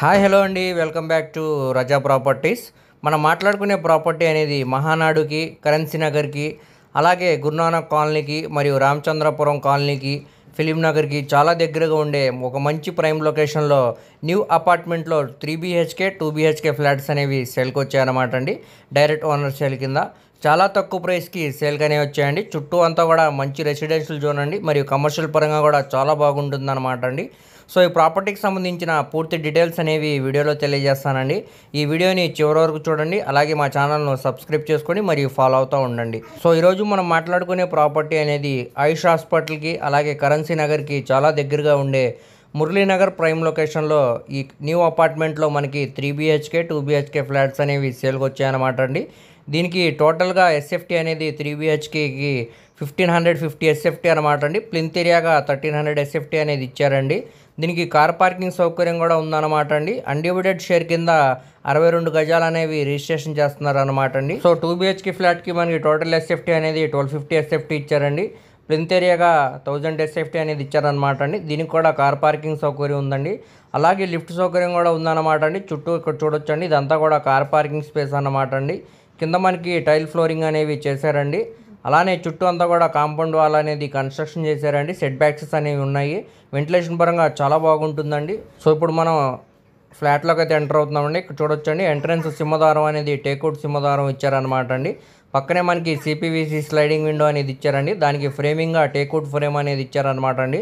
Hi hello అండి, welcome back to Raza properties. మనం మాట్లాడుకునే ప్రాపర్టీ అనేది మహానాడుకి, కరెన్సీ నగర్కి, అలాగే గురునానక్ కాలనీకి మరియు రామచంద్రపురం కాలనీకి, ఫిలిం నగర్కి చాలా దగ్గరగా ఉండే ఒక మంచి ప్రైమ్ లొకేషన్లో న్యూ అపార్ట్మెంట్లో 3 BHK 2 BHK ఫ్లాట్స్ అనేవి సేల్కి వచ్చాయన్నమాట అండి. డైరెక్ట్ ఓనర్ సేల్ కింద చాలా తక్కువ ప్రైస్కి సేల్కి అనేవి వచ్చాయండి. చుట్టూ అంతా కూడా మంచి రెసిడెన్షియల్ జోన్ అండి, మరియు కమర్షియల్ పరంగా కూడా చాలా బాగుంటుంది అనమాట అండి. సో ఈ ప్రాపర్టీకి సంబంధించిన పూర్తి డీటెయిల్స్ అనేవి వీడియోలో తెలియజేస్తానండి. ఈ వీడియోని చివరి వరకు చూడండి, అలాగే మా ఛానల్ను సబ్స్క్రైబ్ చేసుకొని మరియు ఫాలో అవుతూ ఉండండి. సో ఈరోజు మనం మాట్లాడుకునే ప్రాపర్టీ అనేది ఆయుష్ హాస్పిటల్కి, అలాగే కరెన్సీ నగర్కి చాలా దగ్గరగా ఉండే మురళీనగర్ ప్రైమ్ లొకేషన్లో ఈ న్యూ అపార్ట్మెంట్లో మనకి 3 BHK 2 BHK ఫ్లాట్స్ అనేవి సేల్కి వచ్చాయన్నమాట అండి. దీనికి టోటల్గా ఎస్ఎఫ్టీ అనేది 3 BHKకి 1550 ఎస్ఎఫ్టీ అనమాట అండి. ప్లింత్ ఏరియాగా 1300 ఎస్ఎఫ్టీ అనేది ఇచ్చారండి. దీనికి కార్ పార్కింగ్ సౌకర్యం కూడా ఉందన్నమాట అండి. అన్డివైడెడ్ షేర్ కింద 62 గజాలు అనేవి రిజిస్ట్రేషన్ చేస్తున్నారు అనమాట అండి. సో 2 BHK ఫ్లాట్కి మనకి టోటల్ ఎస్ఎఫ్టీ అనేది 1250 ఎస్ఎఫ్టీ ఇచ్చారండి. ప్లింత్ ఏరియాగా 1000 ఎస్ఎఫ్టీ అనేది ఇచ్చారనమాట అండి. దీనికి కూడా కార్ పార్కింగ్ సౌకర్యం ఉందండి, అలాగే లిఫ్ట్ సౌకర్యం కూడా ఉందన్నమాట అండి. చుట్టూ ఇక్కడ చూడొచ్చండి, ఇదంతా కూడా కార్ పార్కింగ్ స్పేస్ అన్నమాట అండి. కింద మనకి టైల్ ఫ్లోరింగ్ అనేవి చేశారండి. అలానే చుట్టూ అంతా కూడా కాంపౌండ్ వాల్ అనేది కన్స్ట్రక్షన్ చేశారండి. సెట్ బ్యాక్సెస్ అనేవి ఉన్నాయి. వెంటిలేషన్ పరంగా చాలా బాగుంటుందండి. సో ఇప్పుడు మనం ఫ్లాట్లోకి అయితే ఎంటర్ అవుతున్నామండి. ఇక్కడ చూడొచ్చండి, ఎంట్రన్స్ సింహద్వారం అనేది టేక్అవుట్ సింహద్వారం ఇచ్చారనమాట అండి. పక్కనే మనకి CPVC స్లైడింగ్ విండో అనేది ఇచ్చారండి. దానికి ఫ్రేమింగ్గా టేక్అవుట్ ఫ్రేమ్ అనేది ఇచ్చారనమాట అండి.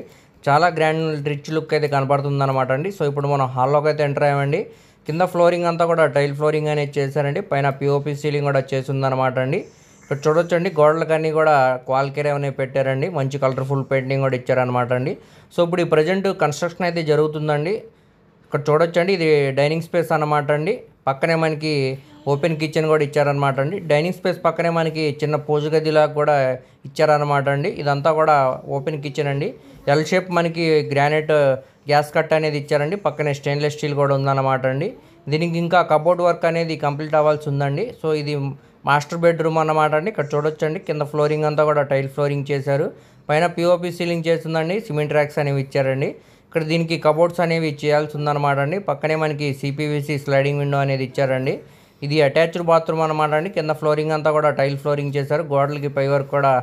చాలా గ్రాండ్ రిచ్ లుక్ అయితే కనపడుతుంది అనమాట అండి. సో ఇప్పుడు మనం హాల్లోకి అయితే ఎంటర్ అయ్యామండి. కింద ఫ్లోరింగ్ అంతా కూడా టైల్ ఫ్లోరింగ్ అనేది చేశారండి. పైన POP సీలింగ్ కూడా చేసి ఉందన్నమాట అండి. ఇక్కడ చూడొచ్చండి, గోడలకన్నీ కూడా క్వాల్కేరే అనేవి పెట్టారండి. మంచి కలర్ఫుల్ పెయింటింగ్ కూడా ఇచ్చారనమాట అండి. సో ఇప్పుడు ఈ ప్రజెంట్ కన్స్ట్రక్షన్ అయితే జరుగుతుందండి. ఇక్కడ చూడొచ్చండి, ఇది డైనింగ్ స్పేస్ అన్నమాట అండి. పక్కనే మనకి ఓపెన్ కిచెన్ కూడా ఇచ్చారనమాట అండి. డైనింగ్ స్పేస్ పక్కనే మనకి చిన్న పూజ గదిలా కూడా ఇచ్చారనమాట అండి. ఇదంతా కూడా ఓపెన్ కిచెన్ అండి. ఎల్ షేప్ మనకి గ్రానైట్ గ్యాస్ కట్ అనేది ఇచ్చారండి. పక్కనే స్టెయిన్లెస్ స్టీల్ కూడా ఉందన్నమాట అండి. దీనికి ఇంకా కబోర్డ్ వర్క్ అనేది కంప్లీట్ అవ్వాల్సి ఉందండి. సో ఇది మాస్టర్ బెడ్రూమ్ అన్నమాట అండి. ఇక్కడ చూడొచ్చండి, కింద ఫ్లోరింగ్ అంతా కూడా టైల్ ఫ్లోరింగ్ చేశారు. పైన POP సీలింగ్ చేస్తుందండి. సిమెంట్ ర్యాక్స్ అనేవి ఇచ్చారండి. ఇక్కడ దీనికి కబోర్డ్స్ అనేవి చేయాల్సి ఉందన్నమాట అండి. పక్కనే మనకి CPVC స్లైడింగ్ విండో అనేది ఇచ్చారండి. ఇది అటాచ్డ్ బాత్రూమ్ అనమాట అండి. కింద ఫ్లోరింగ్ అంతా కూడా టైల్ ఫ్లోరింగ్ చేశారు. గోడలకి పై వరకు కూడా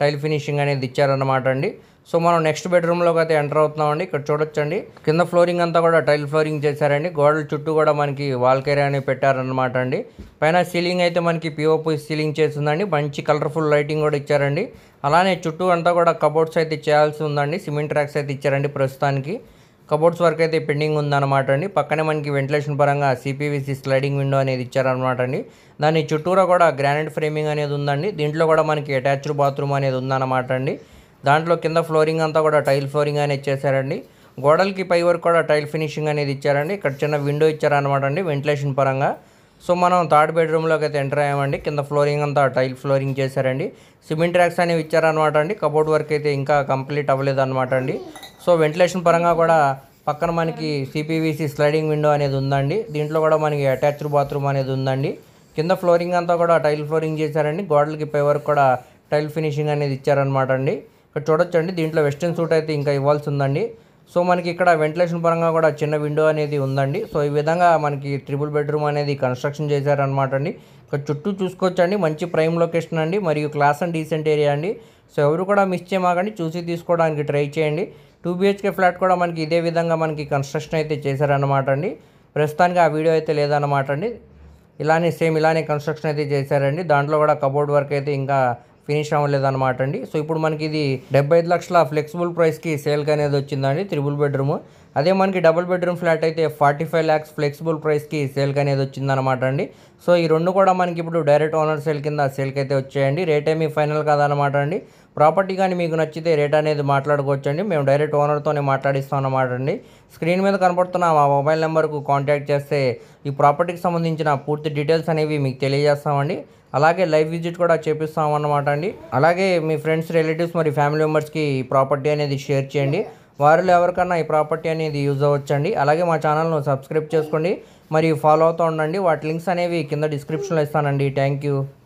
టైల్ ఫినిషింగ్ అనేది ఇచ్చారన్నమాట అండి. సో మనం నెక్స్ట్ బెడ్రూమ్లోకి అయితే ఎంటర్ అవుతున్నామండి. ఇక్కడ చూడొచ్చండి, కింద ఫ్లోరింగ్ అంతా కూడా టైల్ ఫ్లోరింగ్ చేశారండి. గోడల చుట్టూ కూడా మనకి వాల్ కేర్ అనేవి పెట్టారనమాట అండి. పైన సీలింగ్ అయితే మనకి POP సీలింగ్ చేస్తుందండి. మంచి కలర్ఫుల్ లైటింగ్ కూడా ఇచ్చారండి. అలానే చుట్టూ అంతా కూడా కబోర్డ్స్ అయితే చేయాల్సి ఉందండి. సిమెంట్ ర్యాక్స్ అయితే ఇచ్చారండి. ప్రస్తుతానికి కబోర్డ్స్ వర్క్ అయితే పెండింగ్ ఉందన్నమాట అండి. పక్కనే మనకి వెంటిలేషన్ పరంగా CPVC స్లైడింగ్ విండో అనేది ఇచ్చారనమాట అండి. దాని చుట్టూరా కూడా గ్రానైట్ ఫ్రేమింగ్ అనేది ఉందండి. దీంట్లో కూడా మనకి అటాచ్డ్ బాత్రూమ్ అనేది ఉందన్నమాట అండి. దాంట్లో కింద ఫ్లోరింగ్ అంతా కూడా టైల్ ఫ్లోరింగ్ అనేది చేశారండి. గోడలకి పై వరకు కూడా టైల్ ఫినిషింగ్ అనేది ఇచ్చారండి. ఇక్కడ చిన్న విండో ఇచ్చారనమాట అండి వెంటిలేషన్ పరంగా. సో మనం థర్డ్ బెడ్రూమ్లోకి అయితే ఎంటర్ అయ్యామండి. కింద ఫ్లోరింగ్ అంతా టైల్ ఫ్లోరింగ్ చేశారండి. సిమెంట్ ర్యాక్స్ అనేవి ఇచ్చారనమాట అండి. కబోర్డ్ వర్క్ అయితే ఇంకా కంప్లీట్ అవ్వలేదు అనమాట అండి. సో వెంటిలేషన్ పరంగా కూడా పక్కన మనకి CPVC స్లైడింగ్ విండో అనేది ఉందండి. దీంట్లో కూడా మనకి అటాచ్డ్ బాత్రూమ్ అనేది ఉందండి. కింద ఫ్లోరింగ్ అంతా కూడా టైల్ ఫ్లోరింగ్ చేశారండి. గోడలకి పై వరకు కూడా టైల్ ఫినిషింగ్ అనేది ఇచ్చారనమాట అండి. ఇక్కడ చూడొచ్చండి, దీంట్లో వెస్టర్న్ సూట్ అయితే ఇంకా ఇవ్వాల్సి ఉందండి. సో మనకి ఇక్కడ వెంటిలేషన్ పరంగా కూడా చిన్న విండో అనేది ఉందండి. సో ఈ విధంగా మనకి ట్రిపుల్ బెడ్రూమ్ అనేది కన్స్ట్రక్షన్ చేశారనమాట అండి. ఇక్కడ చుట్టూ చూసుకోవచ్చండి, మంచి ప్రైమ్ లొకేషన్ అండి, మరియు క్లాస్ అండ్ డీసెంట్ ఏరియా అండి. సో ఎవరు కూడా మిస్ చేయమాకండి, చూసి తీసుకోవడానికి ట్రై చేయండి. 2 BHK ఫ్లాట్ కూడా మనకి ఇదే విధంగా మనకి కన్స్ట్రక్షన్ అయితే చేశారనమాట అండి. ప్రస్తుతానికి ఆ వీడియో అయితే లేదన్నమాట అండి. ఇలానే కన్స్ట్రక్షన్ అయితే చేశారండి. దాంట్లో కూడా కబోర్డ్ వర్క్ అయితే ఇంకా ఫినిష్ అవ్వలేదన్నమాట అండి. సో ఇప్పుడు మనకి ఇది 75 లక్షల ఫ్లెక్సిబుల్ ప్రైస్కి సేల్కి అనేది వచ్చిందండి, ట్రిపుల్ బెడ్రూమ్. అదే మనకి డబుల్ బెడ్రూమ్ ఫ్లాట్ అయితే 45 lakhs ఫ్లెక్సిబుల్ ప్రైస్కి సేల్కి అనేది వచ్చిందనమాట అండి. సో ఈ రెండు కూడా మనకి ఇప్పుడు డైరెక్ట్ ఓనర్ సేల్ కింద సేల్కి అయితే వచ్చాయండి. రేట్ ఏమీ ఫైనల్ కాదనమాట అండి. ప్రాపర్టీ కానీ మీకు నచ్చితే రేట్ అనేది మాట్లాడుకోవచ్చండి. మేము డైరెక్ట్ ఓనర్తోనే మాట్లాడిస్తాం అన్నమాట అండి. స్క్రీన్ మీద కనపడుతున్న మా మొబైల్ నెంబర్కు కాంటాక్ట్ చేస్తే ఈ ప్రాపర్టీకి సంబంధించిన పూర్తి డీటెయిల్స్ అనేవి మీకు తెలియజేస్తామండి. అలాగే లైవ్ విజిట్ కూడా చేపిస్తామన్నమాట అండి. అలాగే మీ ఫ్రెండ్స్, రిలేటివ్స్ మరియు ఫ్యామిలీ మెంబర్స్కి ఈ ప్రాపర్టీ అనేది షేర్ చేయండి. వారిలో ఎవరికన్నా ఈ ప్రాపర్టీ అనేది యూజ్ అవ్వచ్చండి. అలాగే మా ఛానల్ను సబ్స్క్రైబ్ చేసుకోండి మరియు ఫాలో అవుతూ ఉండండి. వాటి లింక్స్ అనేవి కింద డిస్క్రిప్షన్లో ఇస్తానండి. Thank you.